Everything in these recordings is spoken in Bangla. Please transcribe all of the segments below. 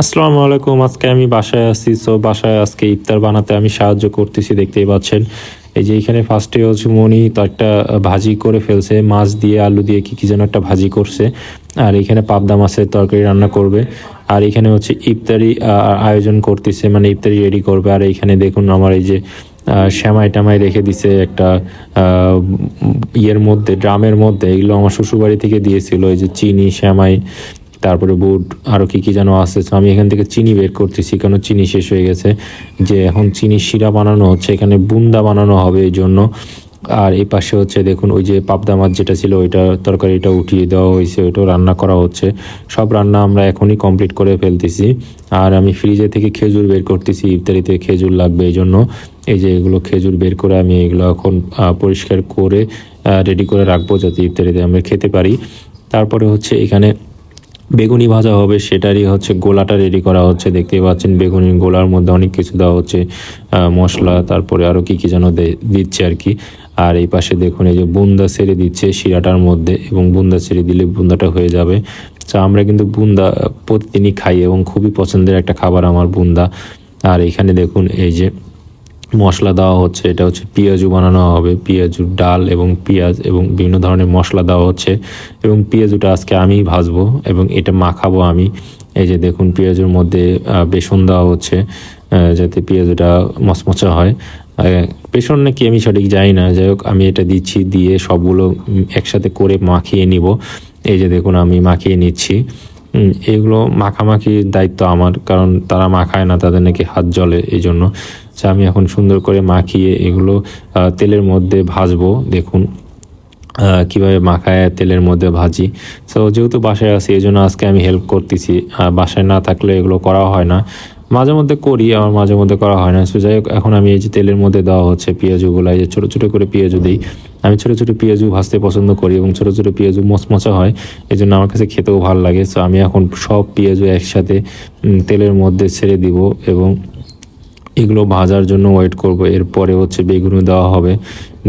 আসসালামু আলাইকুম। আজকে আমি বাসায় আছি। বাসায় আজকে ইফতার বানাতে আমি সাহায্য করতেছি, দেখতেই পাচ্ছেন। এই যে এখানে ফার্স্টে হচ্ছে মনি তো একটা ভাজি করে ফেলছে, মাছ দিয়ে আলু দিয়ে কি যেন একটা ভাজি করছে। আর এখানে পাবদা মাছের তরকারি রান্না করবে। আর এখানে হচ্ছে ইফতারি আয়োজন করতেছে, মানে ইফতারি রেডি করবে। আর এইখানে দেখুন আমার এই যে সেমাই টামাই রেখে দিছে একটা ইয়ের মধ্যে, ড্রামের মধ্যে। এগুলো আমার শ্বশুরবাড়ি থেকে দিয়েছিল, এই যে চিনি, সেমাই, তারপরে বুট, আরও কী কী যেন আছে। তো আমি এখান থেকে চিনি বের করতেছি, কারণ চিনি শেষ হয়ে গেছে। যে এখন চিনি শিরা বানানো হচ্ছে, এখানে বুন্দা বানানো হবে এই জন্য। আর এই পাশে হচ্ছে দেখুন ওই যে পাবদা মাছ যেটা ছিল ওইটা তরকারিটা উঠিয়ে দেওয়া হয়েছে, ওইটাও রান্না করা হচ্ছে। সব রান্না আমরা এখনই কমপ্লিট করে ফেলতেছি। আর আমি ফ্রিজে থেকে খেজুর বের করতেছি, ইফতারিতে খেজুর লাগবে এই জন্য। এই যে এগুলো খেজুর বের করে আমি এগুলো এখন পরিষ্কার করে রেডি করে রাখবো, যাতে ইফতারিতে আমরা খেতে পারি। তারপরে হচ্ছে এখানে বেগুনি ভাজা হবে, সেটারই হচ্ছে গোলাটা রেডি করা হচ্ছে। দেখতেই পাচ্ছেন বেগুনি গোলার মধ্যে অনেক কিছু দেওয়া হচ্ছে, মশলা, তারপরে আরও কী কী যেন দিচ্ছে আর কি। আর এই পাশে দেখুন এই যে বুন্দা ছেড়ে দিচ্ছে শিরাটার মধ্যে, এবং বুন্দা ছেড়ে দিলে বুন্দাটা হয়ে যাবে। তো আমরা কিন্তু বুন্দা প্রতিদিনই খাই এবং খুবই পছন্দের একটা খাবার আমার বুন্দা। আর এখানে দেখুন এই যে মশলা দেওয়া হচ্ছে, এটা হচ্ছে পেঁয়াজু বানানো হবে, পেঁয়াজুর ডাল এবং পেঁয়াজ এবং বিভিন্ন ধরনের মশলা দেওয়া হচ্ছে। এবং পেঁয়াজুটা আজকে আমিই ভাজবো এবং এটা মাখাবো আমি। এই যে দেখুন পেঁয়াজুর মধ্যে বেসন দেওয়া হচ্ছে, যাতে পেঁয়াজুটা মচমচা হয়। বেসন নাকি আমি সঠিক জানি না, যাই হোক আমি এটা দিচ্ছি, দিয়ে সবগুলো একসাথে করে মাখিয়ে নিব। এই যে দেখুন আমি মাখিয়ে নিচ্ছি। এগুলো মাখামাখির দায়িত্ব আমার, কারণ তারা মাখায় না, তাদের নাকি হাত জ্বলে, এই জন্য। আমি এখন সুন্দর করে মাখিয়ে এগুলো তেলের মধ্যে ভাজবো। দেখুন কীভাবে মাখায় তেলের মধ্যে ভাজি। সো যেহেতু বাসায় আছি এই জন্য আজকে আমি হেল্প করতেছি। বাসায় না থাকলে এগুলো করা হয় না, মাঝে মধ্যে করি, আমার মাঝে মধ্যে করা হয় না। সো যাই হোক এখন আমি এই যে তেলের মধ্যে দেওয়া হচ্ছে পেঁয়াজুগুলো, এই যে ছোটো ছোটো করে পেঁয়াজু দিই। আমি ছোটো ছোটো পেঁয়াজু ভাজতে পছন্দ করি এবং ছোটো ছোটো পেঁয়াজু মচমচা হয়, এই জন্য আমার কাছে খেতেও ভালো লাগে। সো আমি এখন সব পেঁয়াজু একসাথে তেলের মধ্যে ছেড়ে দিব এবং এগুলো ভাজার জন্য ওয়েট করব। এরপরে হচ্ছে বেগুনও দেওয়া হবে।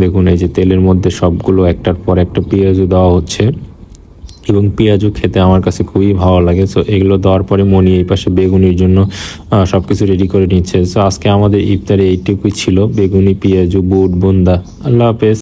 দেখুন এই যে তেলের মধ্যে সবগুলো একটার পর একটা পেঁয়াজও দেওয়া হচ্ছে, এবং পেঁয়াজও খেতে আমার কাছে খুবই ভালো লাগে। সো এগুলো দেওয়ার পরে মনি এই পাশে বেগুনির জন্য সব কিছু রেডি করে নিচ্ছে। সো আজকে আমাদের ইফতারে এইটুকুই ছিল, বেগুনি, পেঁয়াজু, বুট, বুন্দা। আল্লাহ হাফেজ।